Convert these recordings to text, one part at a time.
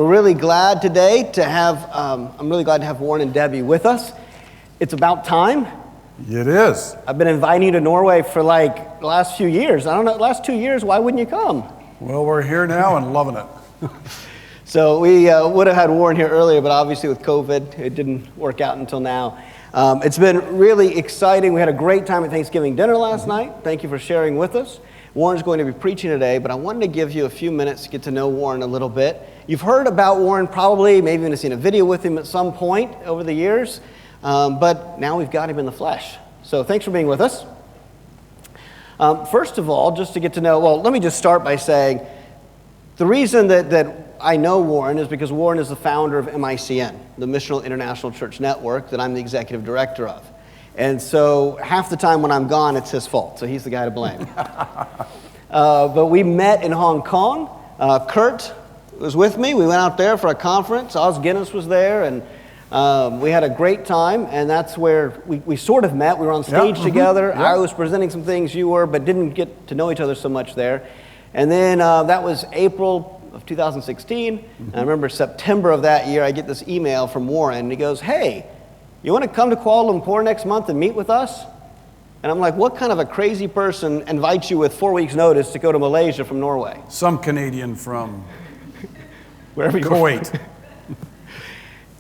We're really glad today to have, I'm really glad to have Warren and Debbie with us. It's about time. It is. I've been inviting you to Norway for like the last few years. I don't know, last 2 years, why wouldn't you come? Well, we're here now and loving it. So we would have had Warren here earlier, but obviously with COVID, it didn't work out until now. It's been really exciting. We had a great time at Thanksgiving dinner last night. Thank you for sharing with us. Warren's going to be preaching today, but I wanted to give you a few minutes to get to know Warren a little bit. You've heard about Warren probably, maybe even seen a video with him at some point over the years, but now we've got him in the flesh. So thanks for being with us. First of all, just to get to know, well, let me just start by saying the reason that I know Warren is because Warren is the founder of MICN, the Missional International Church Network that I'm the executive director of. And so half the time when I'm gone, it's his fault. So he's the guy to blame. But we met in Hong Kong. Kurt was with me. We went out there for a conference. Oz Guinness was there, and we had a great time. And that's where we sort of met. We were on stage together. I was presenting some things, you were, but didn't get to know each other so much there. And then that was April of 2016. And I remember September of that year, I get this email from Warren, and he goes, "Hey, you want to come to Kuala Lumpur next month and meet with us?" And I'm like, what kind of a crazy person invites you with 4 weeks' notice to go to Malaysia from Norway? Some Canadian from Wherever you Kuwait.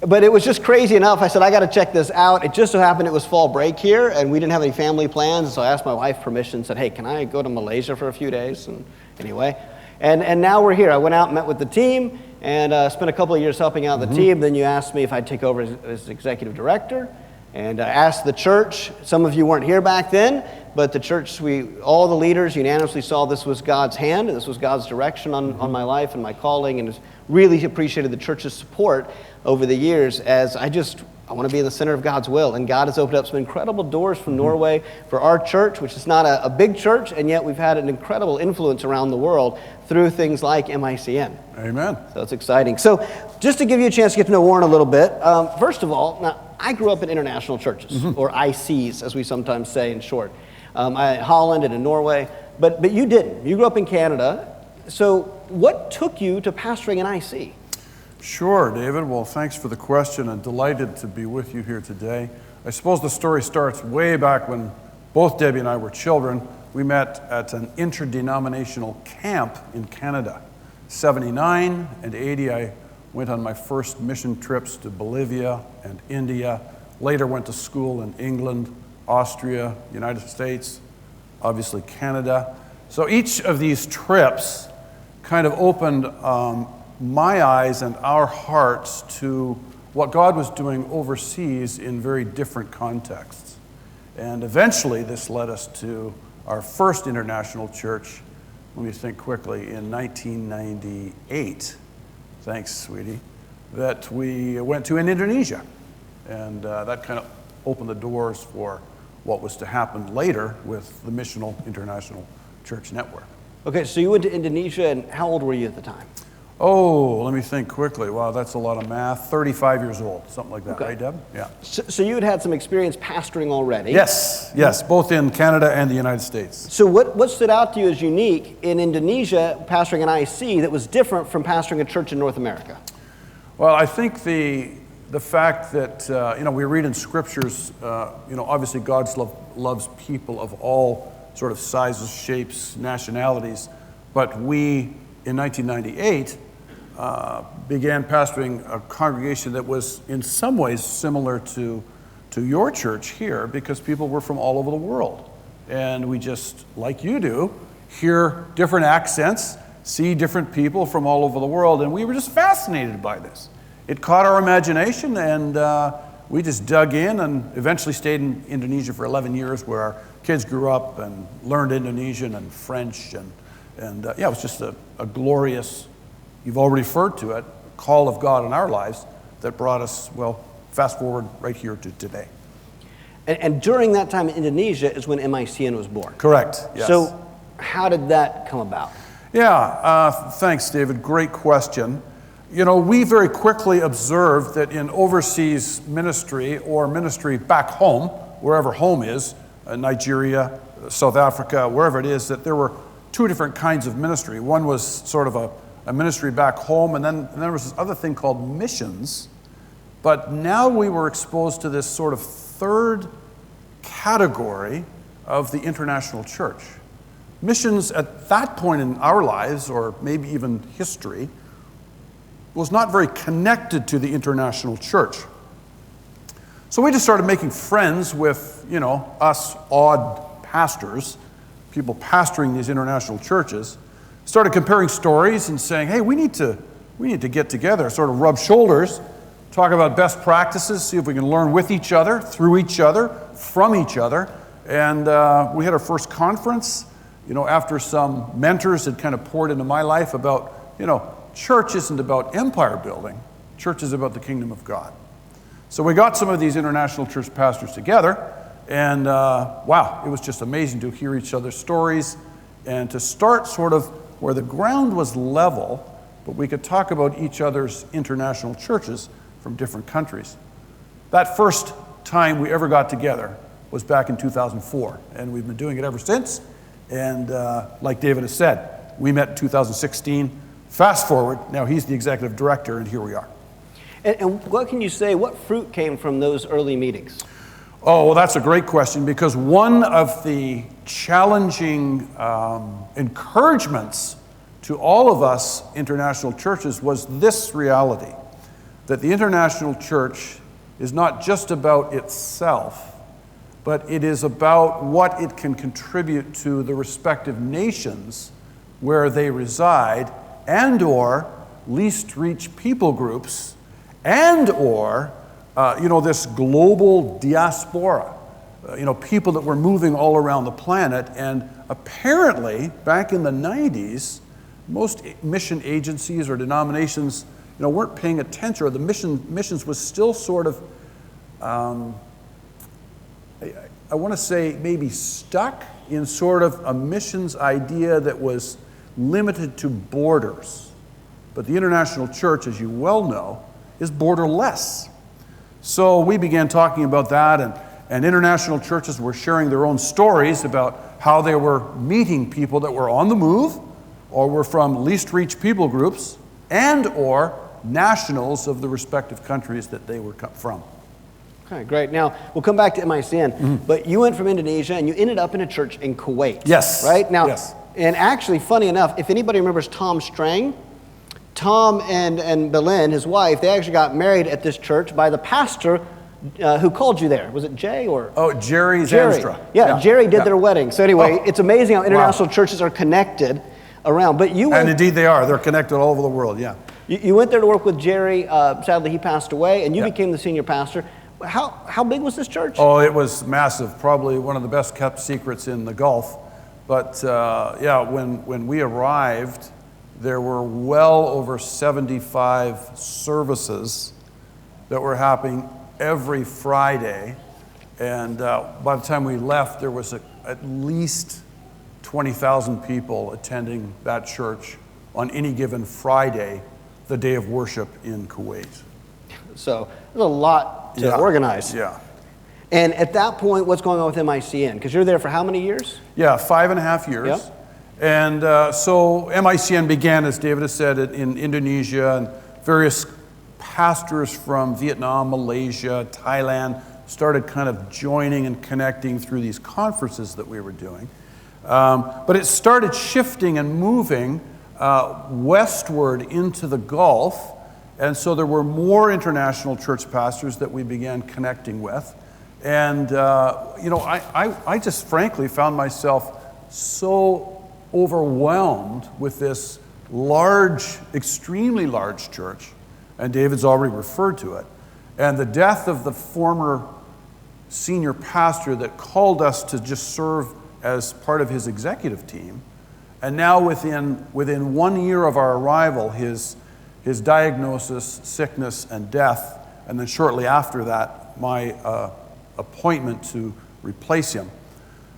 But it was just crazy enough. I said, I got to check this out. It just so happened it was fall break here, and we didn't have any family plans. So I asked my wife permission, said, hey, can I go to Malaysia for a few days? And anyway, and now we're here. I went out and met with the team, and spent a couple of years helping out the team. Then you asked me if I'd take over as executive director. And I asked the church, some of you weren't here back then, but the church, all the leaders unanimously saw this was God's hand, and this was God's direction on my life and my calling, and really appreciated the church's support over the years as I want to be in the center of God's will. And God has opened up some incredible doors from Norway for our church, which is not a big church, and yet we've had an incredible influence around the world through things like MICN. Amen. So it's exciting. So just to give you a chance to get to know Warren a little bit, first of all, now I grew up in international churches, or ICs, as we sometimes say in short. In Holland and in Norway, but you didn't. You grew up in Canada. So what took you to pastoring an IC? Sure, David. Well, thanks for the question, and delighted to be with you here today. I suppose the story starts way back when both Debbie and I were children. We met at an interdenominational camp in Canada. 79 and 80, I went on my first mission trips to Bolivia and India. Later went to school in England, Austria, United States, obviously Canada. So each of these trips kind of opened my eyes and our hearts to what God was doing overseas in very different contexts. And eventually this led us to our first international church, let me think quickly, in 1998. Thanks, sweetie. That we went to in Indonesia. And that kind of opened the doors for what was to happen later with the Missional International Church Network. Okay, so you went to Indonesia, and how old were you at the time? Oh, let me think quickly. Wow, that's a lot of math. 35 years old, something like that, right, Deb? Yeah. So you had some experience pastoring already? Yes, both in Canada and the United States. So what stood out to you as unique in Indonesia, pastoring an IC, that was different from pastoring a church in North America? Well, I think the fact that, we read in scriptures, obviously God loves people of all sort of sizes, shapes, nationalities, but we, in 1998, began pastoring a congregation that was in some ways similar to your church here, because people were from all over the world. And we just, like you do, hear different accents, see different people from all over the world, and we were just fascinated by this. It caught our imagination, and we just dug in and eventually stayed in Indonesia for 11 years, where our kids grew up and learned Indonesian and French, and it was just a glorious, you've already referred to it, call of God in our lives that brought us, well, fast forward right here to today. And during that time in Indonesia is when MICN was born. Correct, yes. So how did that come about? Yeah, thanks, David. Great question. We very quickly observed that in overseas ministry or ministry back home, wherever home is, Nigeria, South Africa, wherever it is, that there were two different kinds of ministry. One was sort of a ministry back home, and then there was this other thing called missions. But now we were exposed to this sort of third category of the international church. Missions at that point in our lives, or maybe even history, was not very connected to the international church. So we just started making friends with, us odd pastors, people pastoring these international churches, started comparing stories and saying, hey, we need to get together, sort of rub shoulders, talk about best practices, see if we can learn with each other, through each other, from each other. And we had our first conference, after some mentors had kind of poured into my life about, church isn't about empire building. Church is about the kingdom of God. So we got some of these international church pastors together, and wow, it was just amazing to hear each other's stories and to start sort of where the ground was level, but we could talk about each other's international churches from different countries. That first time we ever got together was back in 2004, and we've been doing it ever since. And like David has said, we met in 2016. Fast forward, now he's the executive director, and here we are. And what can you say, what fruit came from those early meetings? Oh, well, that's a great question, because one of the challenging encouragements to all of us international churches was this reality, that the international church is not just about itself, but it is about what it can contribute to the respective nations where they reside, and or least reached people groups, and or this global diaspora, people that were moving all around the planet. And apparently, back in the 90s, most mission agencies or denominations, weren't paying attention, or the missions was still sort of, I want to say maybe stuck in sort of a missions idea that was limited to borders. But the international church, as you well know, is borderless. So we began talking about that, and international churches were sharing their own stories about how they were meeting people that were on the move, or were from least reached people groups, and or nationals of the respective countries that they were from. Okay, great. Now, we'll come back to MICN, but you went from Indonesia and you ended up in a church in Kuwait. Yes. Right? Now, yes. And actually, funny enough, if anybody remembers Tom Strang, Tom and Belen, his wife, they actually got married at this church by the pastor who called you there. Was it Jay or? Oh, Jerry Zanstra. Yeah, Jerry did their wedding. So anyway, it's amazing how international churches are connected around. But you went, and indeed they are. They're connected all over the world, yeah. You went there to work with Jerry. Sadly, he passed away, and you became the senior pastor. How big was this church? Oh, it was massive. Probably one of the best kept secrets in the Gulf. But when we arrived, there were well over 75 services that were happening every Friday. And by the time we left, there was at least 20,000 people attending that church on any given Friday, the day of worship in Kuwait. So there's a lot to organize. Yeah. And at that point, what's going on with MICN? Because you're there for how many years? Yeah, 5.5 years. Yep. And so MICN began, as David has said, in Indonesia, and various pastors from Vietnam, Malaysia, Thailand started kind of joining and connecting through these conferences that we were doing. But it started shifting and moving westward into the Gulf, and so there were more international church pastors that we began connecting with. And I just frankly found myself so overwhelmed with this large, extremely large church, and David's already referred to it, and the death of the former senior pastor that called us to just serve as part of his executive team. And now within 1 year of our arrival, his diagnosis, sickness, and death, and then shortly after that, my appointment to replace him.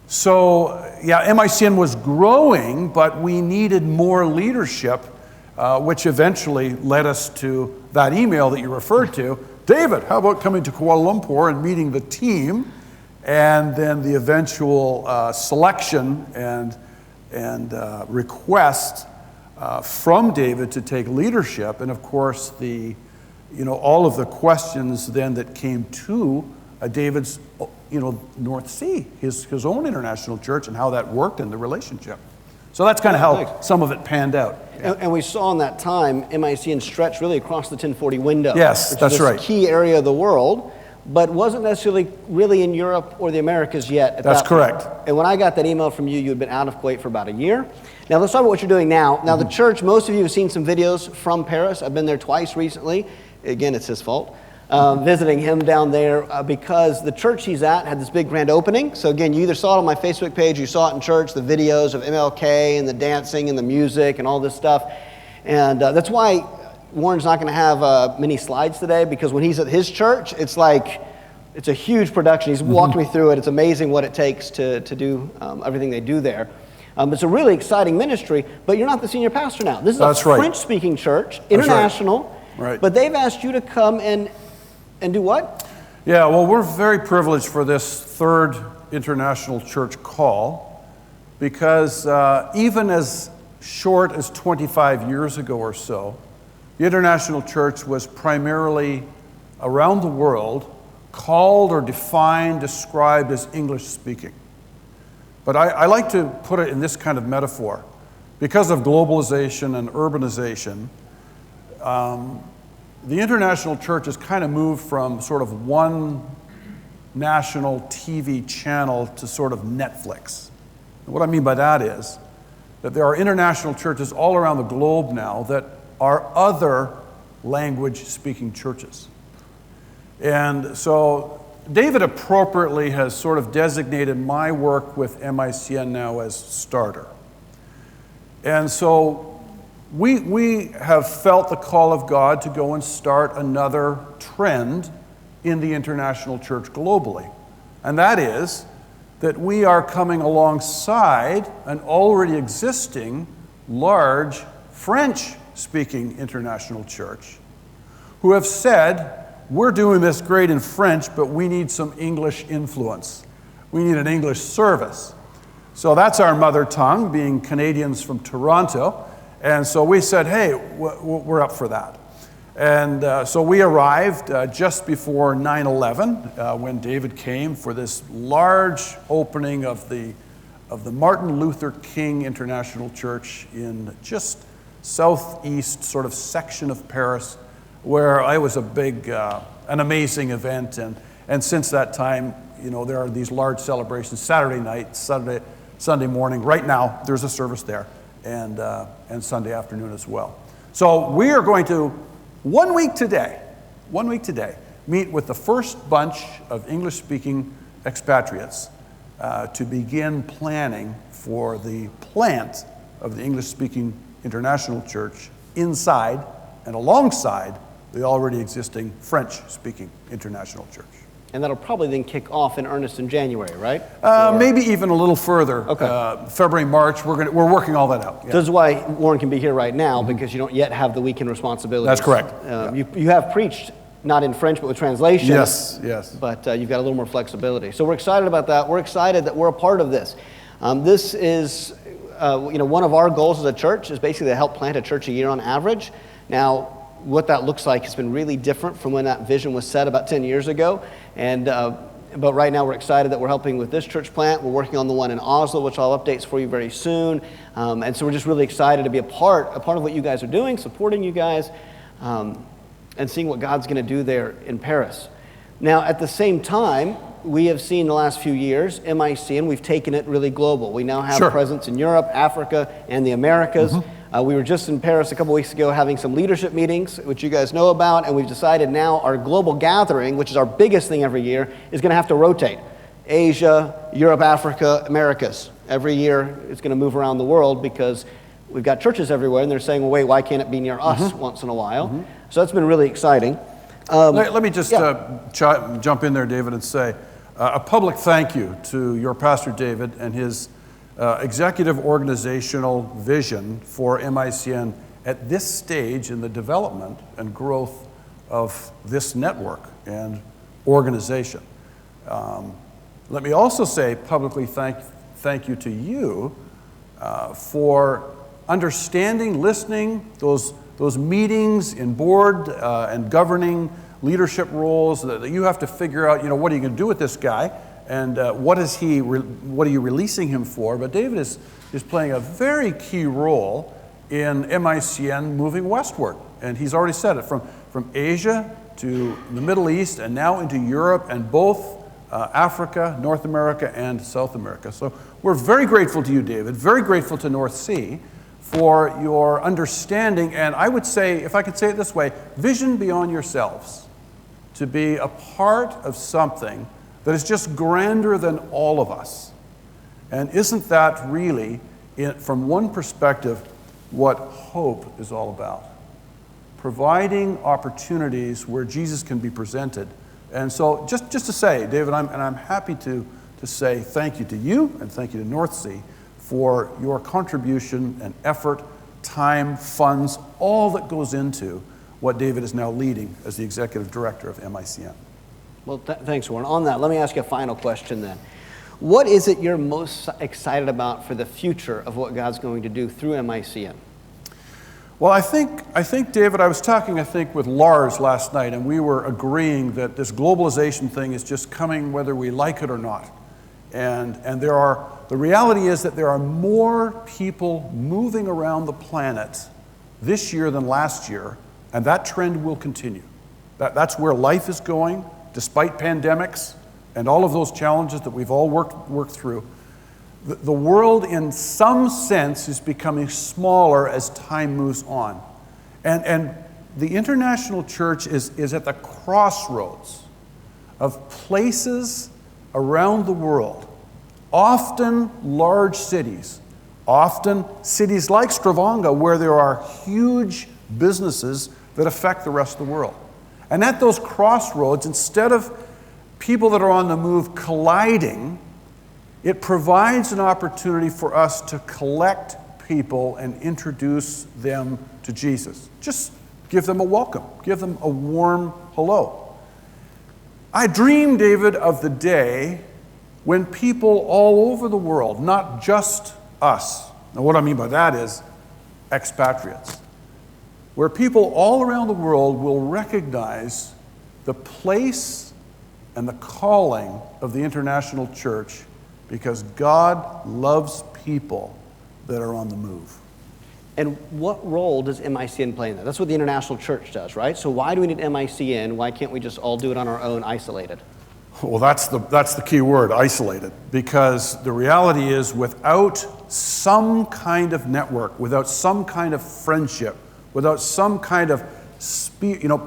So, MICN was growing, but we needed more leadership, which eventually led us to that email that you referred to. David, how about coming to Kuala Lumpur and meeting the team, and then the eventual selection and request from David to take leadership, and of course all of the questions then that came to David's North Sea, his own international church, and how that worked in the relationship. So that's kind of how some of it panned out. Yeah. And we saw in that time MICN stretch really across the 1040 window. Yes, that's right. Key area of the world, but wasn't necessarily really in Europe or the Americas yet. That's correct. And when I got that email from you, you had been out of Kuwait for about a year. Now let's talk about what you're doing now. Now the church, most of you have seen some videos from Paris. I've been there twice recently. Again, it's his fault. Visiting him down there because the church he's at had this big grand opening. So again, you either saw it on my Facebook page, you saw it in church, the videos of MLK and the dancing and the music and all this stuff. And that's why Warren's not going to have many slides today, because when he's at his church, it's a huge production. He's walked me through it. It's amazing what it takes to do everything they do there. It's a really exciting ministry, but you're not the senior pastor now. This is a French-speaking church, international, right. But they've asked you to come and do what? Yeah, well, we're very privileged for this third international church call, because even as short as 25 years ago or so, the international church was primarily around the world called or defined, described as English speaking. But I like to put it in this kind of metaphor. Because of globalization and urbanization, the international church has kind of moved from sort of one national TV channel to sort of Netflix. And what I mean by that is that there are international churches all around the globe now that are other language-speaking churches. And so David appropriately has sort of designated my work with MICN now as starter. And so we have felt the call of God to go and start another trend in the international church globally. And that is that we are coming alongside an already existing large French-speaking international church who have said, we're doing this great in French, but we need some English influence. We need an English service. So that's our mother tongue, being Canadians from Toronto. And so we said, hey, we're up for that. And so we arrived just before 9/11 when David came for this large opening of the Martin Luther King International Church in just southeast sort of section of Paris, where I was a big, an amazing event. And since that time, there are these large celebrations, Saturday night, Sunday morning. Right now, there's a service there. And Sunday afternoon as well. So we are going to, one week today, meet with the first bunch of English-speaking expatriates to begin planning for the plant of the English-speaking international church inside and alongside the already existing French-speaking international church. And that'll probably then kick off in earnest in January, right? Maybe even a little further. Okay. February, March, we're working all that out. Yeah. This is why Warren can be here right now, because you don't yet have the weekend responsibilities. That's correct. You have preached, not in French, but with translation. Yes. But you've got a little more flexibility. So we're excited about that. We're excited that we're a part of this. This is, one of our goals as a church is basically to help plant a church a year on average. Now, what that looks like has been really different from when that vision was set about 10 years ago. But right now we're excited that we're helping with this church plant. We're working on the one in Oslo, which I'll have updates for you very soon. And so we're just really excited to be a part of what you guys are doing, supporting you guys, and seeing what God's going to do there in Paris. Now, at the same time, we have seen the last few years, MICN, we've taken it really global. We now have a presence in Europe, Africa, and the Americas. We were just in Paris a couple weeks ago having some leadership meetings, which you guys know about, and we've decided now our global gathering, which is our biggest thing every year, is going to have to rotate. Asia, Europe, Africa, Americas. Every year it's going to move around the world because we've got churches everywhere, and they're saying, well, wait, why can't it be near us once in a while? So that's been really exciting. Let me just jump in there, David, and say a public thank you to your pastor, David, and his executive organizational vision for MICN at this stage in the development and growth of this network and organization. Let me also say publicly thank you to you for understanding, listening, those meetings in board and governing leadership roles that you have to figure out, what are you going to do with this guy, and what are you releasing him for? But David is playing a very key role in MICN moving westward. And he's already said it, from Asia to the Middle East and now into Europe and both Africa, North America, and South America. So we're very grateful to you, David, very grateful to North Sea for your understanding, and I would say, if I could say it this way, vision beyond yourselves, to be a part of something that is just grander than all of us. And isn't that really, from one perspective, what hope is all about? Providing opportunities where Jesus can be presented. And so just to say, David, I'm happy to say thank you to you and thank you to North Sea for your contribution and effort, time, funds, all that goes into what David is now leading as the executive director of MICN. Well, thanks, Warren. On that, let me ask you a final question then. What is it you're most excited about for the future of what God's going to do through MICN? Well, I think, David, I was talking, with Lars last night, and we were agreeing that this globalization thing is just coming whether we like it or not. And the reality is that there are more people moving around the planet this year than last year, and that trend will continue. That's where life is going, despite pandemics and all of those challenges that we've all worked through. The world, in some sense, is becoming smaller as time moves on. And the international church is at the crossroads of places around the world, often large cities, often cities like Stavanger, where there are huge businesses that affect the rest of the world. And at those crossroads, instead of people that are on the move colliding, it provides an opportunity for us to collect people and introduce them to Jesus. Just give them a welcome, give them a warm hello. I dream, David, of the day when people all over the world, not just us, now what I mean by that is expatriates, where people all around the world will recognize the place and the calling of the international church, because God loves people that are on the move. And what role does MICN play in that? That's what the international church does, right? So why do we need MICN? Why can't we just all do it on our own, isolated? Well, that's the key word, isolated. Because the reality is, without some kind of network, without some kind of friendship, without some kind of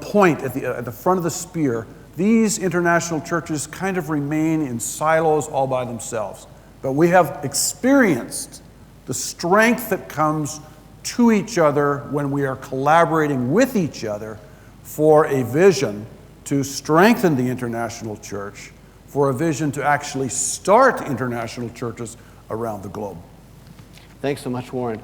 point at the front of the spear, these international churches kind of remain in silos all by themselves. But we have experienced the strength that comes to each other when we are collaborating with each other for a vision to strengthen the international church, for a vision to actually start international churches around the globe. Thanks so much, Warren.